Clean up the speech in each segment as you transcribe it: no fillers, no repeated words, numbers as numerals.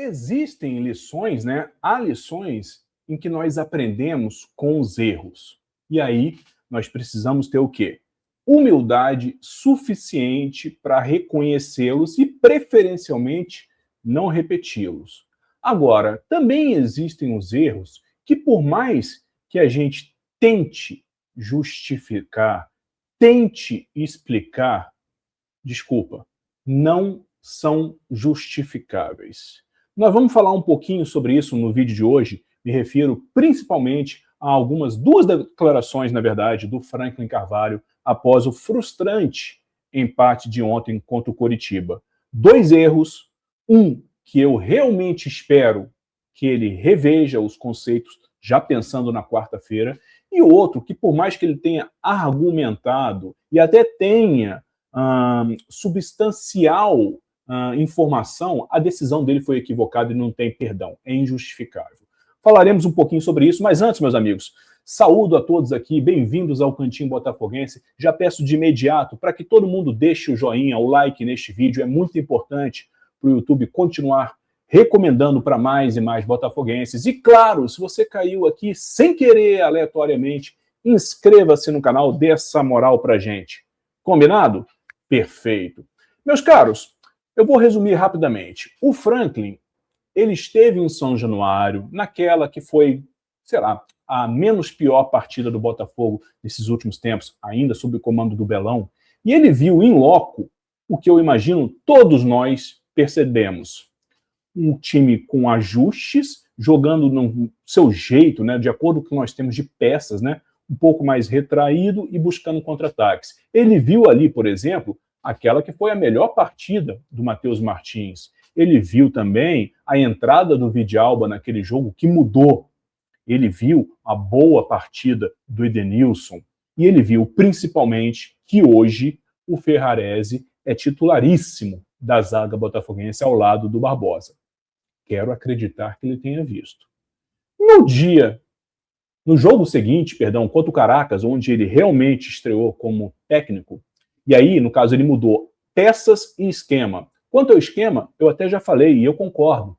existem lições, né? Há lições em que nós aprendemos com os erros. E aí nós precisamos ter o quê? Humildade suficiente para reconhecê-los e, preferencialmente, não repeti-los. Agora, também existem os erros que, por mais que a gente tente justificar, tente explicar, desculpa, não são justificáveis. Nós vamos falar um pouquinho sobre isso no vídeo de hoje. Me refiro principalmente a duas declarações, na verdade, do Franklin Carvalho após o frustrante empate de ontem contra o Coritiba. 2 erros, um que eu realmente espero que ele reveja os conceitos já pensando na quarta-feira, e outro que, por mais que ele tenha argumentado e até tenha substancial informação, a decisão dele foi equivocada e não tem perdão, é injustificável. Falaremos um pouquinho sobre isso, mas antes, meus amigos, saúdo a todos aqui, bem-vindos ao Cantinho Botafoguense. Já peço de imediato para que todo mundo deixe o joinha, o like neste vídeo, é muito importante para o YouTube continuar recomendando para mais e mais botafoguenses. E claro, se você caiu aqui sem querer, aleatoriamente, inscreva-se no canal, dê essa moral para a gente. Combinado? Perfeito. Meus caros, eu vou resumir rapidamente. O Franklin, ele esteve em São Januário, naquela que foi, sei lá, a menos pior partida do Botafogo nesses últimos tempos, ainda sob o comando do Belão, e ele viu em loco o que eu imagino todos nós percebemos. Um time com ajustes, jogando no seu jeito, né, de acordo com o que nós temos de peças, né, um pouco mais retraído e buscando contra-ataques. Ele viu ali, por exemplo, aquela que foi a melhor partida do Matheus Martins. Ele viu também a entrada do Vidalba naquele jogo que mudou. Ele viu a boa partida do Edenilson. E ele viu, principalmente, que hoje o Ferrarese é titularíssimo da zaga botafoguense ao lado do Barbosa. Quero acreditar que ele tenha visto. No jogo seguinte, contra o Caracas, onde ele realmente estreou como técnico, e aí, no caso, ele mudou peças e esquema. Quanto ao esquema, eu até já falei, e eu concordo.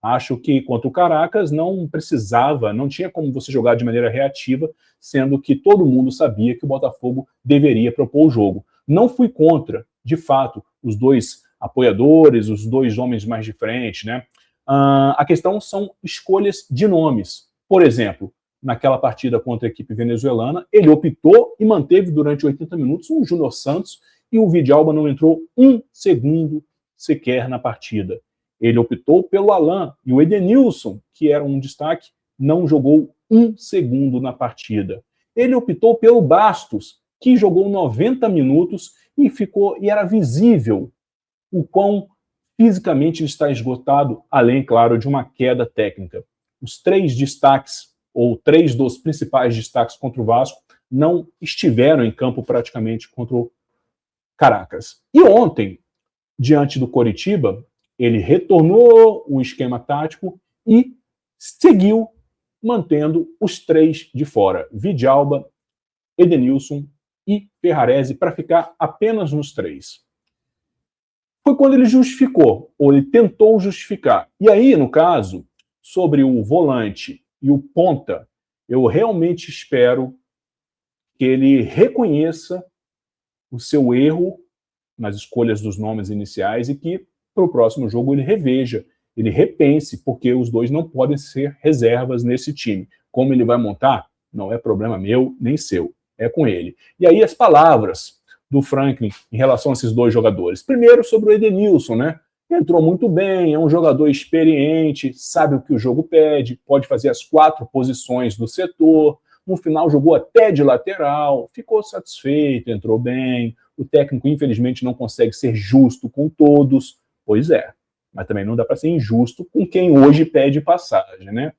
Acho que contra o Caracas não precisava, não tinha como você jogar de maneira reativa, sendo que todo mundo sabia que o Botafogo deveria propor o jogo. Não fui contra, de fato, os dois apoiadores, os dois homens mais de frente, né? A questão são escolhas de nomes. Por exemplo, naquela partida contra a equipe venezuelana, ele optou e manteve durante 80 minutos um Júnior Santos e o Vidalba não entrou um segundo sequer na partida. Ele optou pelo Alan e o Edenilson, que era um destaque, não jogou um segundo na partida. Ele optou pelo Bastos, que jogou 90 minutos e era visível o quão fisicamente ele está esgotado, além, claro, de uma queda técnica. Os 3 destaques, ou 3 dos principais destaques contra o Vasco, não estiveram em campo praticamente contra o Caracas. E ontem, diante do Coritiba, ele retornou o esquema tático e seguiu mantendo os 3 de fora. Vidalba, Edenilson e Ferrarese, para ficar apenas nos 3. Foi quando ele justificou, ou ele tentou justificar. E aí, no caso, sobre o volante e o ponta, eu realmente espero que ele reconheça o seu erro nas escolhas dos nomes iniciais e que, para o próximo jogo, ele reveja, ele repense, porque os dois não podem ser reservas nesse time. Como ele vai montar, não é problema meu nem seu, é com ele. E aí as palavras do Franklin em relação a esses 2 jogadores. Primeiro, sobre o Edenilson, né? Entrou muito bem, é um jogador experiente, sabe o que o jogo pede, pode fazer as 4 posições do setor, no final jogou até de lateral, ficou satisfeito, entrou bem. O técnico, infelizmente, não consegue ser justo com todos. Pois é, mas também não dá para ser injusto com quem hoje pede passagem, né?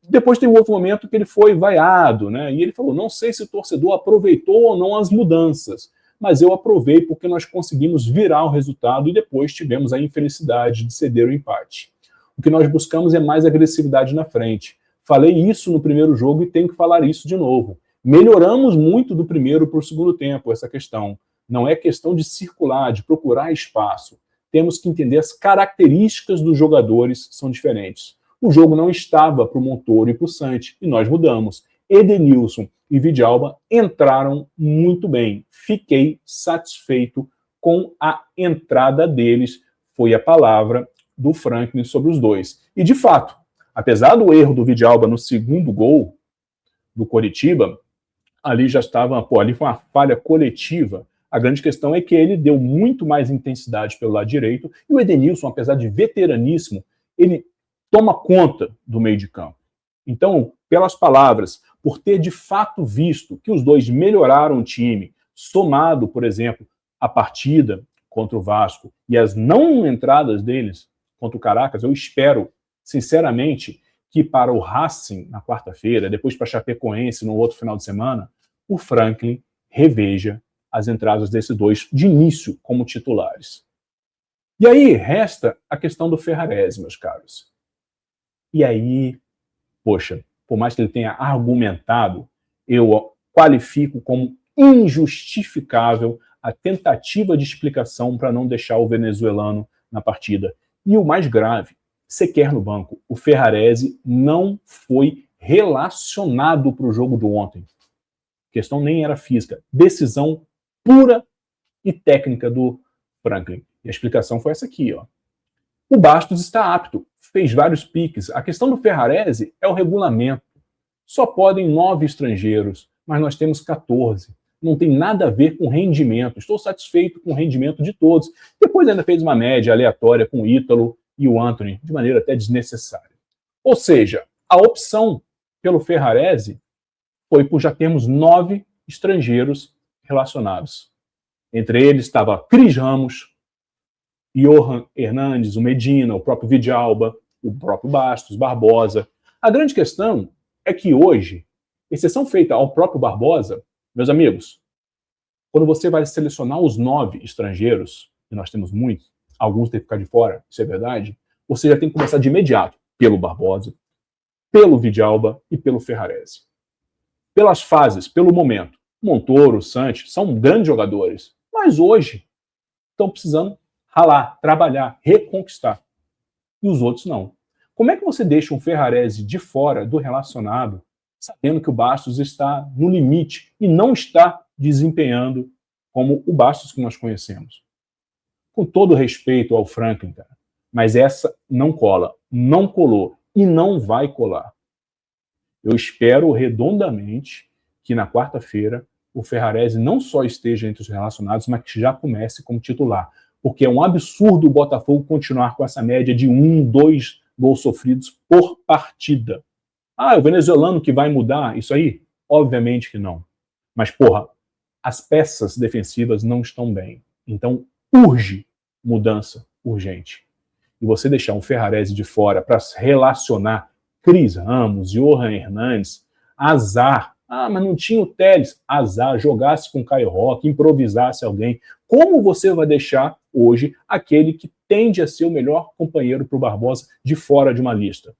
Depois tem um outro momento que ele foi vaiado, né? E ele falou, não sei se o torcedor aproveitou ou não as mudanças, mas eu aprovei porque nós conseguimos virar o resultado e depois tivemos a infelicidade de ceder o empate. O que nós buscamos é mais agressividade na frente. Falei isso no primeiro jogo e tenho que falar isso de novo. Melhoramos muito do primeiro para o segundo tempo, essa questão. Não é questão de circular, de procurar espaço. temos que entender as características dos jogadores são diferentes. O jogo não estava para o Montoro e para o Santi, e nós mudamos. Edenilson e Vidalba entraram muito bem. Fiquei satisfeito com a entrada deles, foi a palavra do Franklin sobre os dois. E, de fato, apesar do erro do Vidalba no segundo gol do Coritiba, ali já estava, ali foi uma falha coletiva. A grande questão é que ele deu muito mais intensidade pelo lado direito, e o Edenilson, apesar de veteraníssimo, ele toma conta do meio de campo. Então, pelas palavras, por ter de fato visto que os dois melhoraram o time, somado, por exemplo, a partida contra o Vasco e as não entradas deles contra o Caracas, eu espero, sinceramente, que para o Racing na quarta-feira, depois para a Chapecoense no outro final de semana, o Franklin reveja as entradas desses dois de início como titulares. E aí resta a questão do Ferrarese, meus caros. E aí, poxa, por mais que ele tenha argumentado, eu qualifico como injustificável a tentativa de explicação para não deixar o venezuelano na partida. E o mais grave, sequer no banco, o Ferrarese não foi relacionado para o jogo de ontem. A questão nem era física, decisão pura e técnica do Franklin. E a explicação foi essa aqui, ó. O Bastos está apto, fez vários piques. A questão do Ferrarese é o regulamento. Só podem 9 estrangeiros, mas nós temos 14. Não tem nada a ver com rendimento. Estou satisfeito com o rendimento de todos. Depois ainda fez uma média aleatória com o Ítalo e o Anthony, de maneira até desnecessária. Ou seja, a opção pelo Ferrarese foi por já termos 9 estrangeiros relacionados. Entre eles estava Cris Ramos, Johan Hernandes, o Medina, o próprio Vidalba, o próprio Bastos, Barbosa. A grande questão é que hoje, exceção feita ao próprio Barbosa, meus amigos, quando você vai selecionar os 9 estrangeiros, e nós temos muitos, alguns têm que ficar de fora, isso é verdade, você já tem que começar de imediato pelo Barbosa, pelo Vidalba e pelo Ferrarese. Pelas fases, pelo momento. Montoro, Santi, são grandes jogadores, mas hoje estão precisando ralar, trabalhar, reconquistar. E os outros não. Como é que você deixa um Ferrarese de fora do relacionado, sabendo que o Bastos está no limite e não está desempenhando como o Bastos que nós conhecemos? Com todo respeito ao Franklin, cara, mas essa não cola, não colou e não vai colar. Eu espero redondamente que na quarta-feira o Ferrarese não só esteja entre os relacionados, mas que já comece como titular. Porque é um absurdo o Botafogo continuar com essa média de 1, 2 gols sofridos por partida. Ah, é o venezuelano que vai mudar isso aí? Obviamente que não. Mas, porra, as peças defensivas não estão bem. Então, urge mudança urgente. E você deixar um Ferrarese de fora para relacionar Cris Ramos, Johan Hernandes, azar. Ah, mas não tinha o Telles. Azar, jogasse com o Caio Roque, improvisasse alguém. Como você vai deixar hoje aquele que tende a ser o melhor companheiro para o Barbosa de fora de uma lista?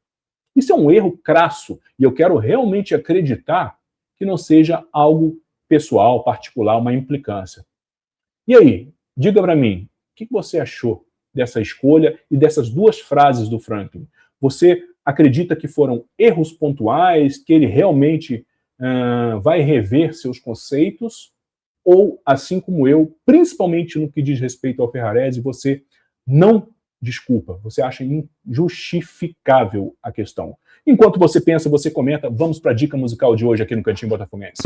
Isso é um erro crasso e eu quero realmente acreditar que não seja algo pessoal, particular, uma implicância. E aí, diga para mim, o que você achou dessa escolha e dessas duas frases do Franklin? Você acredita que foram erros pontuais, que ele realmente vai rever seus conceitos? Ou, assim como eu, principalmente no que diz respeito ao Ferrarese, você não desculpa, você acha injustificável a questão? Enquanto você pensa, você comenta, vamos para a dica musical de hoje aqui no Cantinho Botafoguense.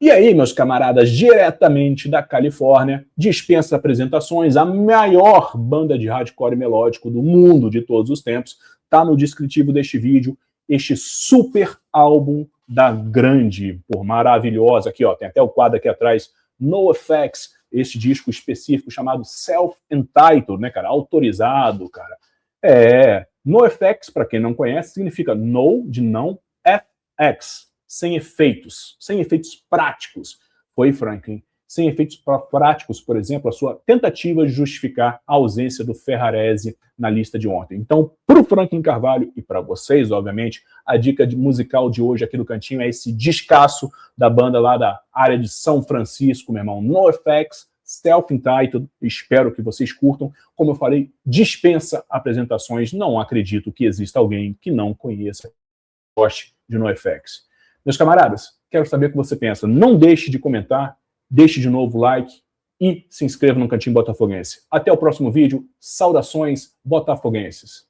E aí, meus camaradas, diretamente da Califórnia, dispensa apresentações, a maior banda de hardcore melódico do mundo de todos os tempos, está no descritivo deste vídeo, este super álbum da grande, por maravilhosa, aqui ó, tem até o quadro aqui atrás, NoFX, este disco específico chamado Self-Entitled, né, cara, autorizado, cara. NoFX, para quem não conhece, significa no, de não, FX, sem efeitos práticos. Foi Franklin sem efeitos práticos, por exemplo, a sua tentativa de justificar a ausência do Ferrarese na lista de ontem. Então, para o Franklin Carvalho e para vocês, obviamente, a dica musical de hoje aqui do Cantinho é esse descasso da banda lá da área de São Francisco, meu irmão, NoFX, Self-Entitled, espero que vocês curtam. Como eu falei, dispensa apresentações, não acredito que exista alguém que não conheça o goste de NoFX. Meus camaradas, quero saber o que você pensa. Não deixe de comentar, deixe de novo o like e se inscreva no Cantinho Botafoguense. Até o próximo vídeo. Saudações botafoguenses.